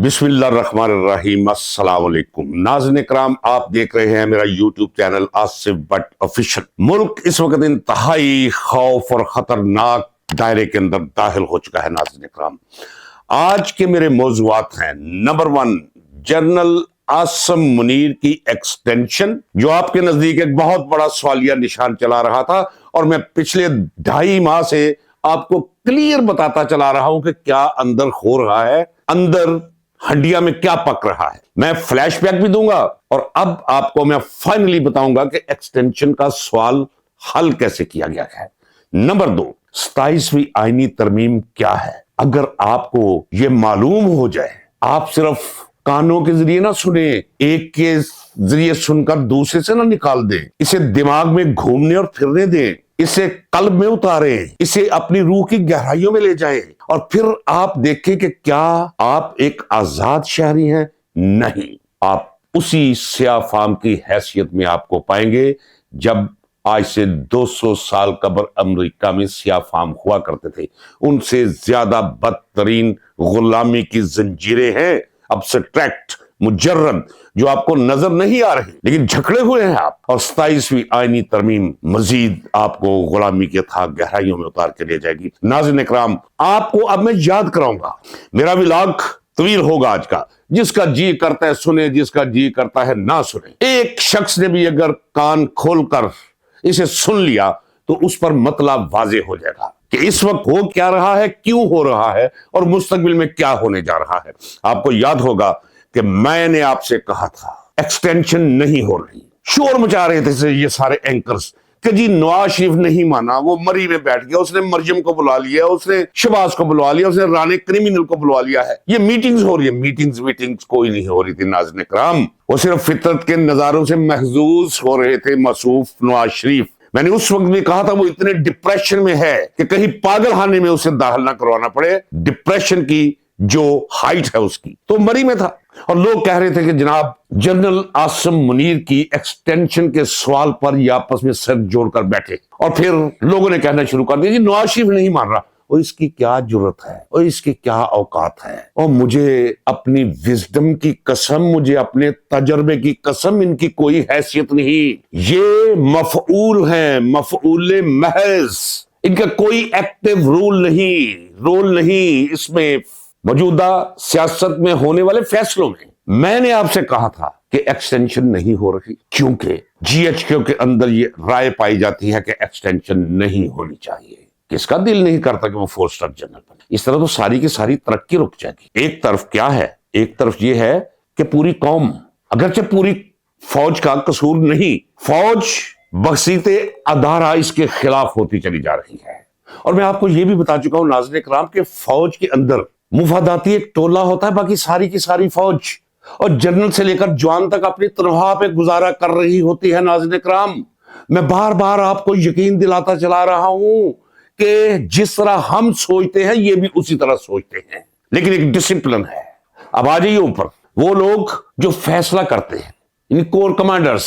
بسم اللہ الرحمن الرحیم۔ السلام علیکم ناظرین کرام، آپ دیکھ رہے ہیں میرا YouTube channel Asif Butt official. ملک اس وقت انتہائی خوف اور خطرناک دائرے کے اندر داخل ہو چکا ہے۔ ناظرین کرام، آج کے میرے موضوعات ہیں: نمبر 1، جنرل عاصم منیر کی ایکسٹینشن، جو آپ کے نزدیک ایک بہت بڑا سوالیہ نشان چلا رہا تھا، اور میں پچھلے 2.5 ماہ سے آپ کو کلیئر بتاتا چلا رہا ہوں کہ کیا اندر ہو رہا ہے، اندر ہڈیاں میں کیا پک رہا ہے۔ میں فلیش بیک بھی دوں گا، اور اب آپ کو میں فائنلی بتاؤں گا کہ ایکسٹینشن کا سوال حل کیسے کیا گیا ہے۔ نمبر 2، 27ویں آئینی ترمیم کیا ہے۔ اگر آپ کو یہ معلوم ہو جائے، آپ صرف کانوں کے ذریعے نہ سنیں، ایک کے ذریعے سن کر دوسرے سے نہ نکال دیں، اسے دماغ میں گھومنے اور پھرنے دیں، اسے قلب میں اتاریں، اسے اپنی روح کی گہرائیوں میں لے جائیں، اور پھر آپ دیکھیں کہ کیا آپ ایک آزاد شہری ہیں۔ نہیں، آپ اسی سیاہ فام کی حیثیت میں آپ کو پائیں گے جب آج سے 200 سال قبل امریکہ میں سیاہ فام ہوا کرتے تھے۔ ان سے زیادہ بدترین غلامی کی زنجیریں ہیں، ابسٹریکٹ، مجرد، جو آپ کو نظر نہیں آ رہے لیکن جھکڑے ہوئے ہیں آپ۔ اور 27ویں آئینی ترمیم مزید آپ کو غلامی کے تھا گہرائیوں میں اتار کے لے جائے گی۔ ناظرین اکرام، آپ کو اب میں یاد کراؤں گا، میرا ولاگ طویل ہوگا آج کا، جس کا جی کرتا ہے سنے، جس کا جی کرتا ہے نہ سنے۔ ایک شخص نے بھی اگر کان کھول کر اسے سن لیا تو اس پر مطلب واضح ہو جائے گا کہ اس وقت ہو کیا رہا ہے، کیوں ہو رہا ہے، اور مستقبل میں کیا ہونے جا رہا ہے۔ آپ کو یاد ہوگا کہ میں نے آپ سے کہا تھا ایکسٹینشن نہیں ہو رہی، شور مچا رہے تھے یہ سارے اینکرز کہ جی نواز شریف نہیں مانا، وہ مری میں بیٹھ گیا، اس نے مریم کو بلا لیا، اس نے شہباز کو بلا لیا، اس نے رانے کریمنل کو بلا لیا ہے۔ یہ میٹنگز ہو رہی ہے، میٹنگز کوئی نہیں ہو رہی تھی ناظرین کرام، وہ صرف فطرت کے نظاروں سے محظوظ ہو رہے تھے مصروف نواز شریف۔ میں نے اس وقت بھی کہا تھا وہ اتنے ڈپریشن میں ہے کہ کہیں پاگل خانے میں اسے داخل نہ کروانا پڑے، ڈپریشن کی جو ہائٹ ہے اس کی، تو مری میں تھا۔ اور لوگ کہہ رہے تھے کہ جناب جنرل عاصم منیر کی ایکسٹینشن کے سوال پر یہ آپس میں سر جوڑ کر بیٹھے، اور پھر لوگوں نے کہنا شروع کر دیا جی نواز شریف نہیں مان رہا، اور اس کی کیا جرت ہے، اور اس کی کیا اوقات ہے، اور مجھے اپنی وزڈم کی قسم، مجھے اپنے تجربے کی قسم، ان کی کوئی حیثیت نہیں۔ یہ مفعول ہیں، مفعول محض، ان کا کوئی ایکٹیو رول نہیں اس میں موجودہ سیاست میں ہونے والے فیصلوں میں۔ میں نے آپ سے کہا تھا کہ ایکسٹینشن نہیں ہو رہی کیونکہ جی ایچ کیو کے اندر یہ رائے پائی جاتی ہے کہ ایکسٹینشن نہیں ہونی چاہیے۔ کس کا دل نہیں کرتا کہ وہ 4 اسٹار جنرل بنے؟ اس طرح تو ساری کی ساری ترقی رک جائے گی۔ ایک طرف کیا ہے، ایک طرف یہ ہے کہ پوری قوم، اگرچہ پوری فوج کا قصور نہیں، فوج بسیط ادارہ اس کے خلاف ہوتی چلی جا رہی ہے۔ اور میں آپ کو یہ بھی بتا چکا ہوں ناظرین کرام کہ فوج کے اندر مفاداتی ایک ٹولہ ہوتا ہے، باقی ساری کی ساری فوج، اور جنرل سے لے کر جوان تک اپنی تنخواہ پہ گزارا کر رہی ہوتی ہے۔ ناظرین کرام، میں بار بار آپ کو یقین دلاتا چلا رہا ہوں کہ جس طرح ہم سوچتے ہیں یہ بھی اسی طرح سوچتے ہیں، لیکن ایک ڈسپلن ہے۔ اب آ جائیے اوپر، وہ لوگ جو فیصلہ کرتے ہیں، یعنی کور کمانڈرز،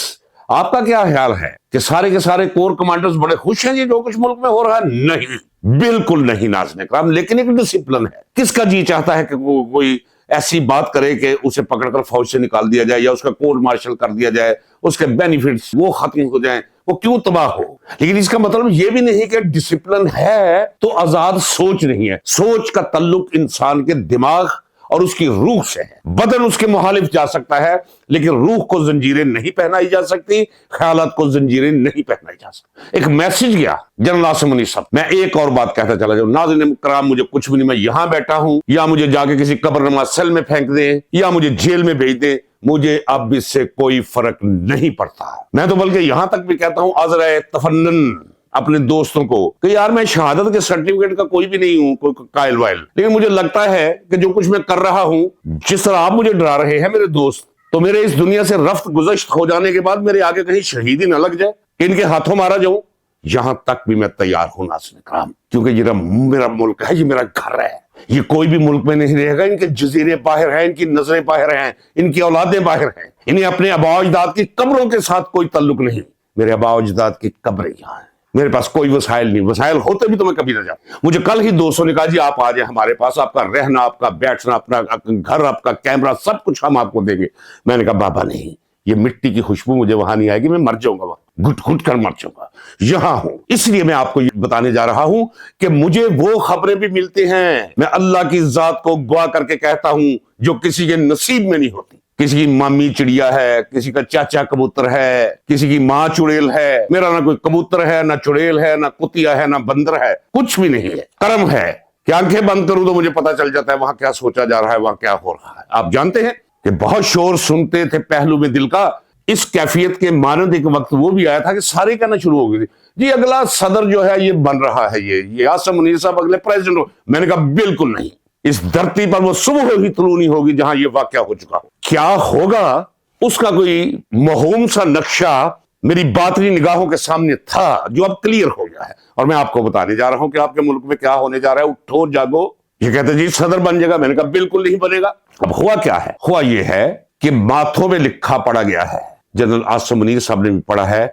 آپ کا کیا خیال ہے کہ سارے کے سارے کور کمانڈرز بڑے خوش ہیں یہ جو کچھ ملک میں ہو رہا ہے؟ نہیں، بالکل نہیں ناظرین کرام، لیکن ایک ڈسپلن ہے۔ کس کا جی چاہتا ہے کہ کوئی ایسی بات کرے کہ اسے پکڑ کر فوج سے نکال دیا جائے، یا اس کا کورٹ مارشل کر دیا جائے، اس کے بینیفٹس وہ ختم ہو جائیں، وہ کیوں تباہ ہو؟ لیکن اس کا مطلب یہ بھی نہیں کہ ڈسپلن ہے تو آزاد سوچ نہیں ہے۔ سوچ کا تعلق انسان کے دماغ اور اس کی روح سے ہے۔ بدن اس کے مخالف جا سکتا ہے لیکن روح کو زنجیریں نہیں پہنائی جا سکتی، خیالات کو زنجیریں نہیں پہنائی جا سکتی۔ ایک میسج گیا جنرل عاصم منیر صاحب۔ میں ایک اور بات کہتا چلا جاؤں، ناظرین کرام، مجھے کچھ بھی نہیں، میں یہاں بیٹھا ہوں یا مجھے جا کے کسی قبر نما سیل میں پھینک دیں یا مجھے جیل میں بھیج دیں، مجھے اب اس سے کوئی فرق نہیں پڑتا۔ میں تو بلکہ یہاں تک بھی کہتا ہوں عذرا تفنن اپنے دوستوں کو کہ یار میں شہادت کے سرٹیفکیٹ کا کوئی بھی نہیں ہوں، کوئی قائل وائل، لیکن مجھے لگتا ہے کہ جو کچھ میں کر رہا ہوں، جس طرح آپ مجھے ڈرا رہے ہیں میرے دوست، تو میرے اس دنیا سے رفت گزشت ہو جانے کے بعد میرے آگے کہیں شہید ہی نہ لگ جائے کہ ان کے ہاتھوں مارا جاؤں، یہاں تک بھی میں تیار ہوں ناظرین کرام، کیونکہ یہ میرا ملک ہے، یہ میرا گھر ہے، یہ کوئی بھی ملک میں نہیں رہے گا۔ ان کے جزیرے باہر ہیں، ان کی نظریں باہر ہیں، ان کی اولادیں باہر ہیں، انہیں اپنے آباء و اجداد کی قبروں کے ساتھ کوئی تعلق نہیں۔ میرے آباء و اجداد کی قبریں یہاں ہیں، میرے پاس کوئی وسائل نہیں، وسائل ہوتے بھی تو میں کبھی نہ جاؤں۔ مجھے کل ہی دوستوں نے کہا جی آپ آ جائیں ہمارے پاس، آپ کا رہنا، آپ کا بیٹھنا، اپنا گھر، آپ کا کیمرہ، سب کچھ ہم آپ کو دیں گے۔ میں نے کہا بابا نہیں، یہ مٹی کی خوشبو مجھے وہاں نہیں آئے گی، میں مر جاؤں گا وہاں، گھٹ گھٹ کر مر جاؤں گا۔ یہاں ہوں، اس لیے میں آپ کو یہ بتانے جا رہا ہوں کہ مجھے وہ خبریں بھی ملتی ہیں، میں اللہ کی ذات کو گواہ کر کے کہتا ہوں، جو کسی کے نصیب میں نہیں ہوتی۔ کسی کی مامی چڑیا ہے، کسی کا چاچا کبوتر ہے، کسی کی ماں چڑیل ہے، میرا نہ کوئی کبوتر ہے، نہ چڑیل ہے، نہ کتیا ہے، نہ بندر ہے، کچھ بھی نہیں ہے۔ کرم ہے کہ آنکھیں بند کروں تو مجھے پتا چل جاتا ہے وہاں کیا سوچا جا رہا ہے، وہاں کیا ہو رہا ہے۔ آپ جانتے ہیں کہ بہت شور سنتے تھے پہلو میں دل کا، اس کیفیت کے مانند ایک وقت وہ بھی آیا تھا کہ سارے کہنا شروع ہو گئے جی اگلا صدر جو ہے یہ بن رہا ہے، یہ عاصم منیر صاحب اگلے پریزیڈنٹ ہو۔ میں نے کہا بالکل نہیں، اس دھرتی پر وہ صبح ہی طلوع نہیں ہوگی جہاں یہ واقعہ ہو چکا ہو۔ کیا ہوگا اس کا کوئی مہوم سا نقشہ میری باطنی نگاہوں کے سامنے تھا جو اب کلیئر ہو گیا ہے، اور میں آپ کو بتانے جا رہا ہوں کہ آپ کے ملک میں کیا ہونے جا رہا ہے۔ اٹھو جاگو۔ یہ کہتے جی صدر بن جائے گا، میں نے کہا بالکل نہیں بنے گا۔ اب ہوا کیا ہے؟ ہوا یہ ہے کہ ماتھوں میں لکھا پڑا گیا ہے، جنرل عاصم منیر صاحب نے بھی پڑھا ہے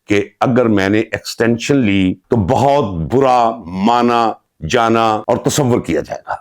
کہ اگر میں نے ایکسٹینشن لی تو بہت برا مانا جانا اور تصور کیا جائے گا۔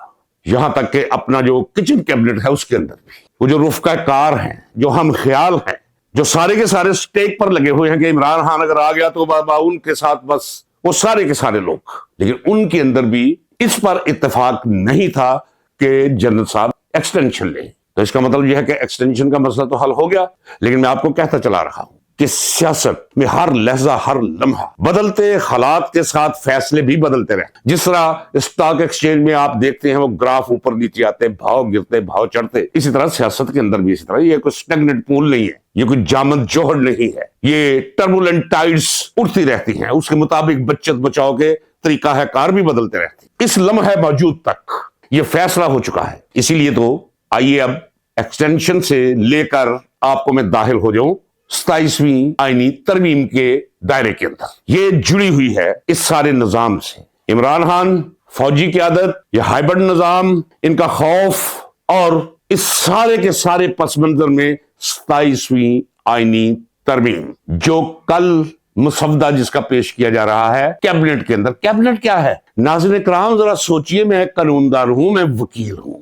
یہاں تک کہ اپنا جو کچن کیبنٹ ہے اس کے اندر بھی وہ جو رفقہ کار ہیں، جو ہم خیال ہیں، جو سارے کے سارے سٹیک پر لگے ہوئے ہیں کہ عمران خان اگر آ گیا تو بابا ان کے ساتھ بس، وہ سارے کے سارے لوگ، لیکن ان کے اندر بھی اس پر اتفاق نہیں تھا کہ جنرل صاحب ایکسٹینشن لیں۔ تو اس کا مطلب یہ ہے کہ ایکسٹینشن کا مسئلہ تو حل ہو گیا، لیکن میں آپ کو کہتا چلا رہا ہوں کہ سیاست میں ہر لحظہ، ہر لمحہ بدلتے حالات کے ساتھ فیصلے بھی بدلتے رہے۔ جس طرح اسٹاک ایکسچینج میں آپ دیکھتے ہیں وہ گراف اوپر نیچے آتے، بھاؤ گرتے، بھاؤ چڑھتے، اسی طرح سیاست کے اندر بھی اسی طرح۔ یہ کوئی سٹیگننٹ پول نہیں ہے، یہ کوئی جامد جوہر نہیں ہے، یہ ٹربولنٹ ٹائڈز اٹھتی رہتی ہیں، اس کے مطابق بچت بچاؤ کے طریقہ ہے کار بھی بدلتے رہتے ہیں۔ اس لمحہ موجود تک یہ فیصلہ ہو چکا ہے۔ اسی لیے تو آئیے اب ایکسٹینشن سے لے کر آپ کو میں داخل ہو جاؤں 27ویں آئینی ترمیم کے دائرے کے اندر۔ یہ جڑی ہوئی ہے اس سارے نظام سے۔ عمران خان، فوجی قیادت، یہ ہائبرڈ نظام، ان کا خوف، اور اس سارے کے سارے پس منظر میں 27ویں آئینی ترمیم جو کل مسودہ جس کا پیش کیا جا رہا ہے کیبنٹ کے اندر۔ کیبنٹ کیا ہے ناظرین کرام؟ ذرا سوچئے، میں قانوندان ہوں، میں وکیل ہوں،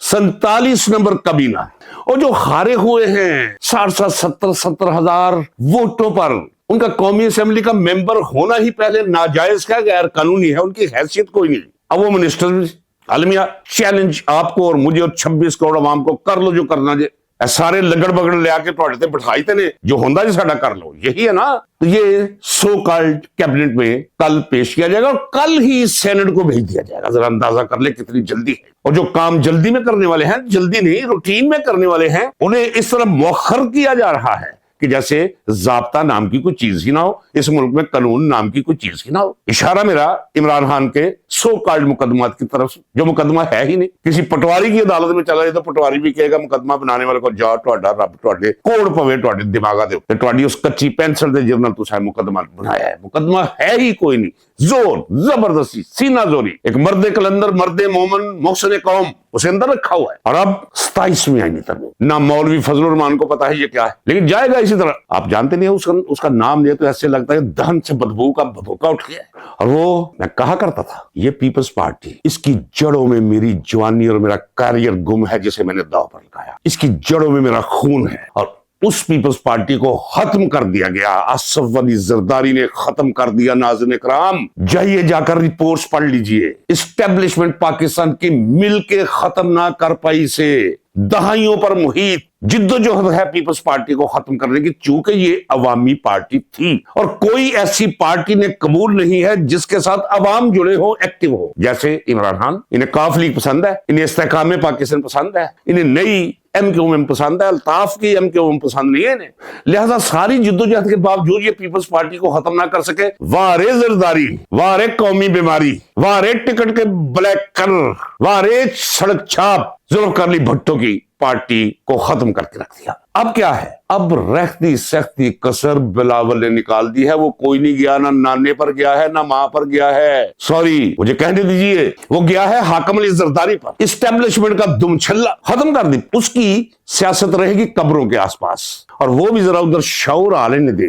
47 نمبر کابینہ، اور جو ہارے ہوئے ہیں 70 ہزار ووٹوں پر، ان کا قومی اسمبلی کا ممبر ہونا ہی پہلے ناجائز کا غیر قانونی ہے، ان کی حیثیت کوئی نہیں۔ اب وہ منسٹر عالمیہ چیلنج آپ کو اور مجھے اور 26 کروڑ عوام کو، کر لو جو کرنا جے، سارے لگڑ بگڑ لے آ کے تے بٹھائی تے نے جو ہوندا جی ساڈا کر لو، یہی ہے نا۔ تو یہ سو کالڈ کیبنٹ میں کل پیش کیا جائے گا اور کل ہی سینٹ کو بھیج دیا جائے گا۔ ذرا اندازہ کر لے کتنی جلدی ہے، اور جو کام جلدی میں کرنے والے ہیں، جلدی نہیں روٹین میں کرنے والے ہیں، انہیں اس طرح مؤخر کیا جا رہا ہے کہ جیسے ضابطہ نام کی کوئی چیز ہی نہ ہو، اس ملک میں قانون نام کی کوئی چیز ہی نہ ہو۔ اشارہ میرا عمران خان کے سو کالڈ مقدمات کی طرف، جو مقدمہ ہے ہی نہیں۔ کسی پٹواری کی عدالت میں چلا جائے تو پٹواری بھی کہے گا مقدمہ بنانے والے کو، جا تہاڈا رب تہاڈے کوڑ پوے تہاڈے دماغاں دے تے تہاڈی اس کچی پینسل دے جرنل تساں مقدمہ بنایا ہے۔ مقدمہ ہے ہی کوئی نہیں، زور زبردستی سینہ زوری، ایک مرد کلندر، مرد مومن، محسن قوم اسے اندر رکھا ہوا ہے۔ اور اب 27ویں آئینی ترمیم، نہ مولوی فضل الرحمان کو پتا ہے یہ کیا ہے، لیکن جائے گا اسی طرح۔ آپ جانتے نہیں اس کا نام لے تو ایسے لگتا ہے دہن سے بدبو کا بھبوکا اٹھ گیا ہے۔ اور وہ میں کہا کرتا تھا یہ پیپلز پارٹی، اس کی جڑوں میں میری جوانی اور میرا کیریئر گم ہے جسے میں نے داؤ پر لگایا، اس کی جڑوں میں میرا خون ہے، اور اس پیپلز پارٹی کو ختم کر دیا گیا۔ آصف علی زرداری نے ختم کر دیا۔ ناظرین کرام جائیے جا کر رپورٹس پڑھ لیجئے، اسٹیبلشمنٹ پاکستان کی مل کے ختم نہ کر پائی سے دہائیوں پر محیط جدوجہد ہے پیپلز پارٹی کو ختم کرنے کی، چونکہ یہ عوامی پارٹی تھی، اور کوئی ایسی پارٹی نے قبول نہیں ہے جس کے ساتھ عوام جڑے ہو، ایکٹیو ہو۔ جیسے عمران خان، انہیں قاف لیگ پسند ہے، انہیں استحکام پاکستان پسند ہے، انہیں نئی ایم کیو ایم پسند ہے، الطاف کی ایم کیو ایم پسند نہیں ہے انہیں۔ لہذا ساری جدوجہد کے باوجود یہ پیپلز پارٹی کو ختم نہ کر سکے۔ وارے زرداری، وارے قومی بیماری، وارے ٹکٹ کے بلیک کرر، وارے سڑک چھاپ، ذوالفقار علی بھٹو کی پارٹی کو ختم کر کے رکھ دیا۔ اب کیا ہے؟ اب رہتی سختی کسر بلاول نے نکال دی ہے۔ وہ کوئی نہیں گیا، نہ نانے پر گیا ہے، نہ ماں پر گیا ہے، سوری مجھے کہنے دیجئے، وہ گیا ہے حاکم علی زرداری پر۔ اسٹیبلشمنٹ کا دم چھلا ختم کر دی۔ اس کی سیاست رہے گی قبروں کے آس پاس، اور وہ بھی ذرا ادھر شعور آنے دیں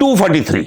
243,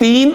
3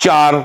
4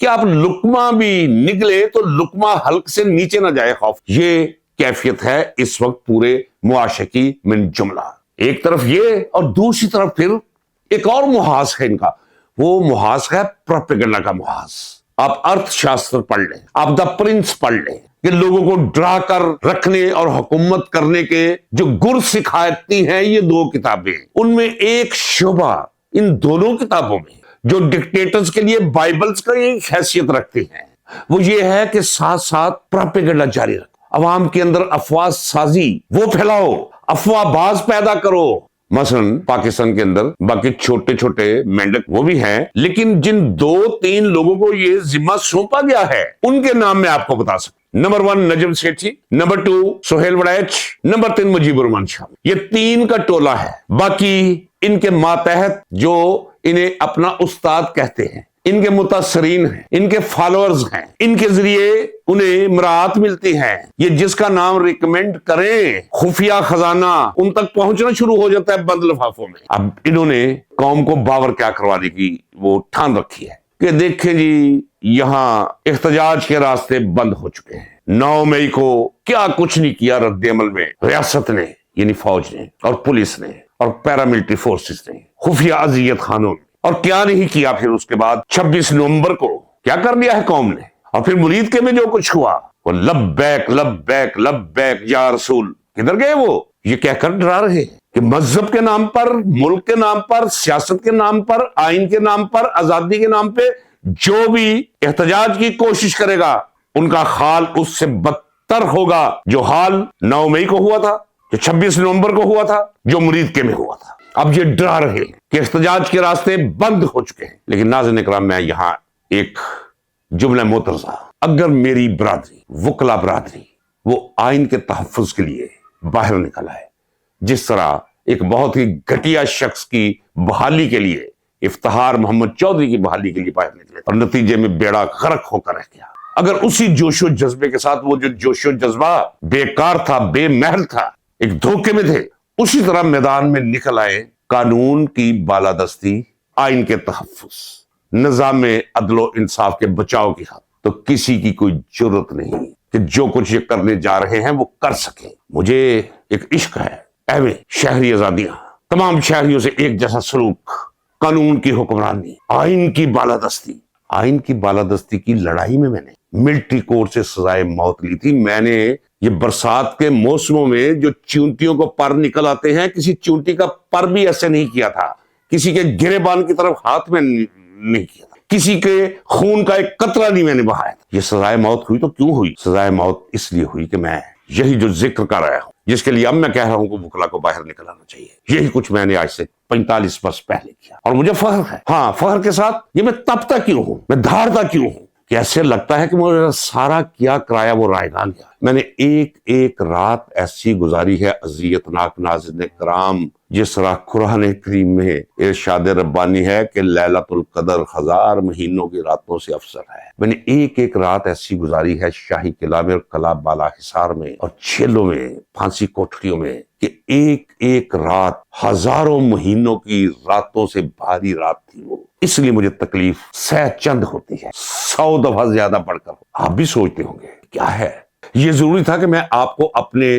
کہ آپ لقمہ بھی نگلے تو لقمہ حلق سے نیچے نہ جائے خوف. یہ کیفیت ہے اس وقت پورے معاشرے کی من جملہ. ایک طرف یہ اور دوسری طرف پھر ایک اور محاذ ہے ان کا. وہ محاذ ہے پروپیگنڈا کا محاذ. آپ ارتھ شاستر پڑھ لیں, آپ دا پرنس پڑھ لیں کہ لوگوں کو ڈرا کر رکھنے اور حکومت کرنے کے جو گر سکھاتی ہیں یہ دو کتابیں. ان میں ایک شعبہ ان دونوں کتابوں میں جو ڈکٹیٹرز کے لیے بائبلز کا ایک حیثیت رکھتے ہیں وہ یہ ہے کہ ساتھ ساتھ پروپیگنڈا جاری رکھو, عوام کے اندر افواہ سازی وہ پھیلاؤ, افواہ باز پیدا کرو. مثلا پاکستان کے اندر باقی چھوٹے چھوٹے مینڈک وہ بھی ہیں, لیکن جن 2-3 لوگوں کو یہ ذمہ سونپا گیا ہے ان کے نام میں آپ کو بتا سکتا. Number 1 Najam Sethi, number 2 Sohail وڑیچ, number 3 Mujeeb الرحمان شاہ. یہ 3 کا ٹولہ ہے. باقی ان کے ماتحت جو انہیں اپنا استاد کہتے ہیں, ان کے متاثرین ہیں, ان کے فالوورز ہیں, ان کے ذریعے انہیں مراعات ملتی ہیں. یہ جس کا نام ریکمینڈ کریں خفیہ خزانہ ان تک پہنچنا شروع ہو جاتا ہے بند لفافوں میں. اب انہوں نے قوم کو باور کیا کروانے کی وہ ٹھان رکھی ہے کہ دیکھیں جی یہاں احتجاج کے راستے بند ہو چکے ہیں. 9 مئی کو کیا کچھ نہیں کیا رد عمل میں ریاست نے, یعنی فوج نے اور پولیس نے اور پیراملٹری فورسز نے, خفیہ اذیت خانوں نے, اور کیا نہیں کیا. پھر اس کے بعد 26 نومبر کو کیا کر لیا ہے قوم نے, اور پھر مرید کے میں جو کچھ ہوا وہ لبیک لبیک لبیک یا رسول. کدھر گئے وہ؟ یہ کہہ کر ڈرا رہے ہیں کہ مذہب کے نام پر, ملک کے نام پر, سیاست کے نام پر, آئین کے نام پر, آزادی کے نام پہ جو بھی احتجاج کی کوشش کرے گا ان کا حال اس سے بدتر ہوگا جو حال 9 مئی کو ہوا تھا, جو 26 نومبر کو ہوا تھا, جو مرید کے میں ہوا تھا. اب یہ ڈرا رہے ہیں کہ احتجاج کے راستے بند ہو چکے ہیں. لیکن ناظرین اکرام, میں یہاں ایک جملہ مترزہ, اگر میری برادری, وکلا برادری, وہ آئین کے تحفظ کے لیے باہر نکل آئے, جس طرح ایک بہت ہی گھٹیا شخص کی بحالی کے لیے افتخار محمد چودھری کی بحالی کے لیے باہر نکلے اور نتیجے میں بیڑا غرق ہو کر رہ گیا, اگر اسی جوش و جذبے کے ساتھ وہ جو جوش و جذبہ بیکار تھا, بے محل تھا, ایک دھوکے میں تھے, اسی طرح میدان میں نکل آئے قانون کی بالادستی, آئین کے تحفظ, نظام عدل و انصاف کے بچاؤ کی خاطر, تو کسی کی کوئی جرت نہیں کہ جو کچھ یہ کرنے جا رہے ہیں وہ کر سکیں. مجھے ایک عشق ہے اہم شہری آزادیاں, تمام شہریوں سے ایک جیسا سلوک, قانون کی حکمرانی, آئین کی بالادستی. آئین کی بالادستی کی لڑائی میں نے ملٹری کورٹ سے سزائے موت لی تھی. میں نے یہ برسات کے موسموں میں جو چونٹیوں کو پر نکل آتے ہیں, کسی چونٹی کا پر بھی ایسے نہیں کیا تھا, کسی کے گریبان کی طرف ہاتھ میں نہیں کیا تھا, کسی کے خون کا ایک قطرہ نہیں میں نے بہایا تھا. یہ سزائے موت ہوئی تو کیوں ہوئی؟ سزائے موت اس لیے ہوئی کہ میں یہی جو ذکر کر رہا ہوں, جس کے لیے اب میں کہہ رہا ہوں کہ وکلا کو باہر نکل آنا چاہیے, یہی کچھ میں نے آج سے 45 برس پہلے کیا, اور مجھے فخر ہے. ہاں, فخر کے ساتھ یہ میں تپتا کیوں ہوں, میں دھاڑتا کیوں ہوں, کہ ایسے لگتا ہے کہ مجھے سارا کیا کرایا وہ رائگان گیا. میں نے ایک ایک رات ایسی گزاری ہے اذیتناک ناظرین کرام, جس طرح قرآن کریم میں ارشاد ربانی ہے کہ لیلۃ القدر 1000 مہینوں کی راتوں سے افضل ہے. میں نے ایک ایک رات ایسی گزاری ہے شاہی قلعہ میں, قلعہ بالا حصار میں, اور جیلوں میں, پھانسی کوٹھریوں میں, کہ ایک ایک رات ہزاروں مہینوں کی راتوں سے بھاری رات تھی وہ. اس لیے مجھے تکلیف سہ چند ہوتی ہے, 100 دفعہ زیادہ بڑھ کر. آپ بھی سوچتے ہوں گے کیا ہے, یہ ضروری تھا کہ میں آپ کو اپنے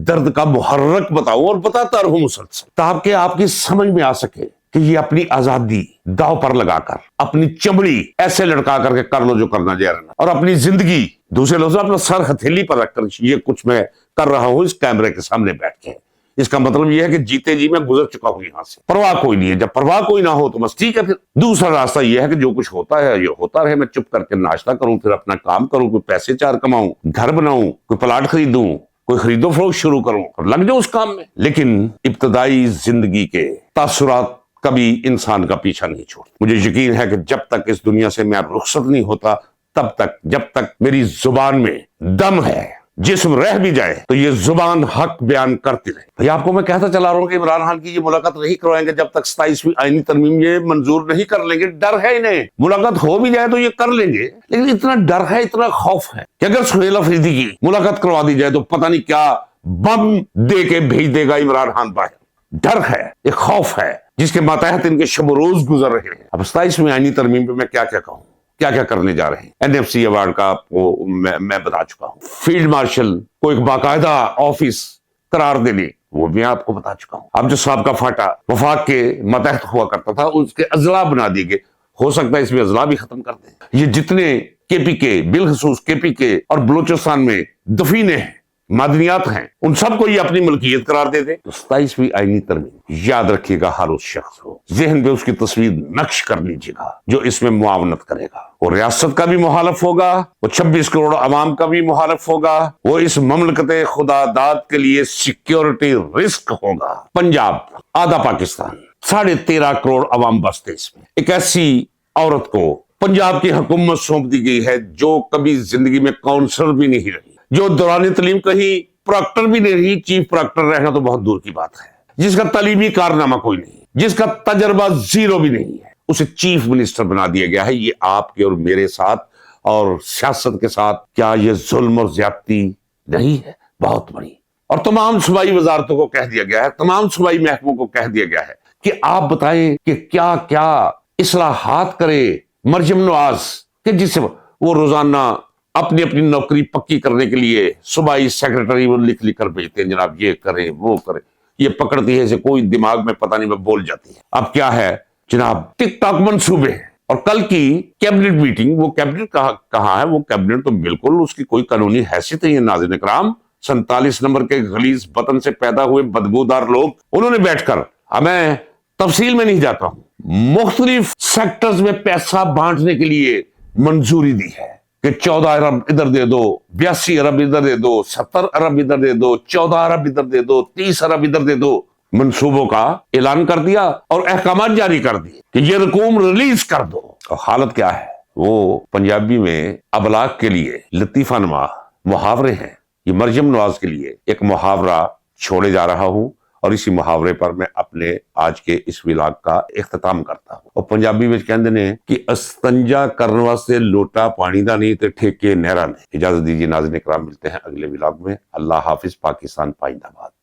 درد کا محرک بتاؤں اور بتاتا رہوں مسلسل, تاکہ آپ کی سمجھ میں آ سکے کہ یہ اپنی آزادی داؤ پر لگا کر, اپنی چمڑی ایسے لڑکا کر کے کر لو جو کرنا جا رہا, اور اپنی زندگی دوسرے لفظ اپنا سر ہتھیلی پر رکھ کر یہ کچھ میں کر رہا ہوں اس کیمرے کے سامنے بیٹھ کے. اس کا مطلب یہ ہے کہ جیتے جی میں گزر چکا ہوں یہاں سے, پرواہ کوئی نہیں ہے. جب پرواہ کوئی نہ ہو تو بس ٹھیک ہے. پھر دوسرا راستہ یہ ہے کہ جو کچھ ہوتا ہے یہ ہوتا رہے, میں چپ کر کے ناشتہ کروں, پھر اپنا کام کروں, کوئی پیسے 4 کماؤں, گھر بناؤں, کوئی پلاٹ خریدوں, کوئی خرید و فروخت شروع کروں اور لگ جاؤ اس کام میں. لیکن ابتدائی زندگی کے تاثرات کبھی انسان کا پیچھا نہیں چھوڑ. مجھے یقین ہے کہ جب تک اس دنیا سے میں رخصت نہیں ہوتا, تب تک جب تک میری زبان میں دم ہے, جسم رہ بھی جائے, تو یہ زبان حق بیان کرتی رہے. بھئی آپ کو میں کہتا چلا رہا ہوں کہ عمران خان کی یہ ملاقات نہیں کروائیں گے جب تک 27ویں آئینی ترمیم یہ منظور نہیں کر لیں گے. ڈر ہے انہیں, ملاقات ہو بھی جائے تو یہ کر لیں گے, لیکن اتنا ڈر ہے, اتنا خوف ہے کہ اگر سہیل افریدی کی ملاقات کروا دی جائے تو پتہ نہیں کیا بم دے کے بھیج دے گا عمران خان باہر. ڈر ہے, ایک خوف ہے جس کے ماتحت ان کے شب و روز گزر رہے ہیں. اب 27ویں آئینی ترمیم پہ میں کیا کہوں, کیا کیا کرنے جا رہے ہیں۔ NFC ایوارڈ کا آپ کو میں بتا چکا ہوں، فیلڈ مارشل کو ایک باقاعدہ آفس قرار دینے وہ بھی آپ کو بتا چکا ہوں۔ اب جو سابقہ فاٹا وفاق کے ماتحت ہوا کرتا تھا اس کے اضلاع بنا دیے گئے، ہو سکتا ہے اس میں اضلاع بھی ختم کر دیں۔ یہ جتنے KPK بالخصوص KPK اور بلوچستان میں دفینے ہیں، معدنیات ہیں، ان سب کو یہ اپنی ملکیت قرار دے دے تو 27ویں آئینی ترمیم یاد رکھیے گا، ہر اس شخص کو ذہن میں اس کی تصویر نقش کر لیجیے گا جو اس میں معاونت کرے گا۔ وہ ریاست کا بھی مخالف ہوگا، وہ 26 کروڑ عوام کا بھی مخالف ہوگا، وہ اس مملکت خدا داد کے لیے سیکیورٹی رسک ہوگا۔ پنجاب آدھا پاکستان، 13.5 کروڑ عوام بستے اس میں، ایک ایسی عورت کو پنجاب کی حکومت سونپ دی گئی ہے جو کبھی زندگی میں کاؤنسلر بھی نہیں رہی، جو دوران تعلیم کہیں پراکٹر بھی نہیں رہی، چیف پراکٹر رہنا تو بہت دور کی بات ہے، جس کا تعلیمی کارنامہ کوئی نہیں، جس کا تجربہ زیرو بھی نہیں ہے، اسے چیف منسٹر بنا دیا گیا ہے۔ یہ آپ کے اور میرے ساتھ اور سیاست کے ساتھ کیا یہ ظلم اور زیادتی نہیں ہے؟ بہت بڑی۔ اور تمام صوبائی وزارتوں کو کہہ دیا گیا ہے، تمام صوبائی محکموں کو کہہ دیا گیا ہے کہ آپ بتائیں کہ کیا کیا اصلاحات کرے مرجم نواز کہ جس سے وہ روزانہ اپنی اپنی نوکری پکی کرنے کے لیے صوبائی سیکرٹری وہ لکھ کر بھیجتے ہیں، جناب یہ کریں وہ کریں، یہ پکڑتی ہے اسے کوئی دماغ میں پتہ نہیں، میں بول جاتی ہے۔ اب کیا ہے جناب، ٹک ٹاک منصوبے ہیں۔ اور کل کی کیبنٹ میٹنگ، وہ کیبنٹ کہاں ہے؟ وہ کیبنٹ تو بالکل اس کی کوئی قانونی حیثیت نہیں ہے ناظرین اکرام۔ 47 نمبر کے غلیظ وطن سے پیدا ہوئے بدبودار لوگ، انہوں نے بیٹھ کر، میں تفصیل میں نہیں جاتا ہوں، مختلف سیکٹرز میں پیسہ بانٹنے کے لیے منظوری دی ہے کہ 14 ارب ادھر دے دو، 82 ارب ادھر دے دو، 70 ارب ادھر دے دو، 14 ارب ادھر دے دو، 30 ارب ادھر دے دو۔ منصوبوں کا اعلان کر دیا اور احکامات جاری کر دیے کہ یہ رقوم ریلیز کر دو۔ اور حالت کیا ہے؟ وہ پنجابی میں ابلاغ کے لیے لطیفہ نما محاورے ہیں۔ یہ مرجم نواز کے لیے ایک محاورہ چھوڑے جا رہا ہوں اور اسی محاورے پر میں اپنے آج کے اس ولاگ کا اختتام کرتا ہوں۔ اور پنجابی میں کہندے نے کہ استنجا کرنے واسطے لوٹا پانی دا نہیں تے ٹھیکے نہرا نہیں۔ اجازت دیجیے ناظرین اکرام، ملتے ہیں اگلے ولاگ میں۔ اللہ حافظ، پاکستان پائندہ باد۔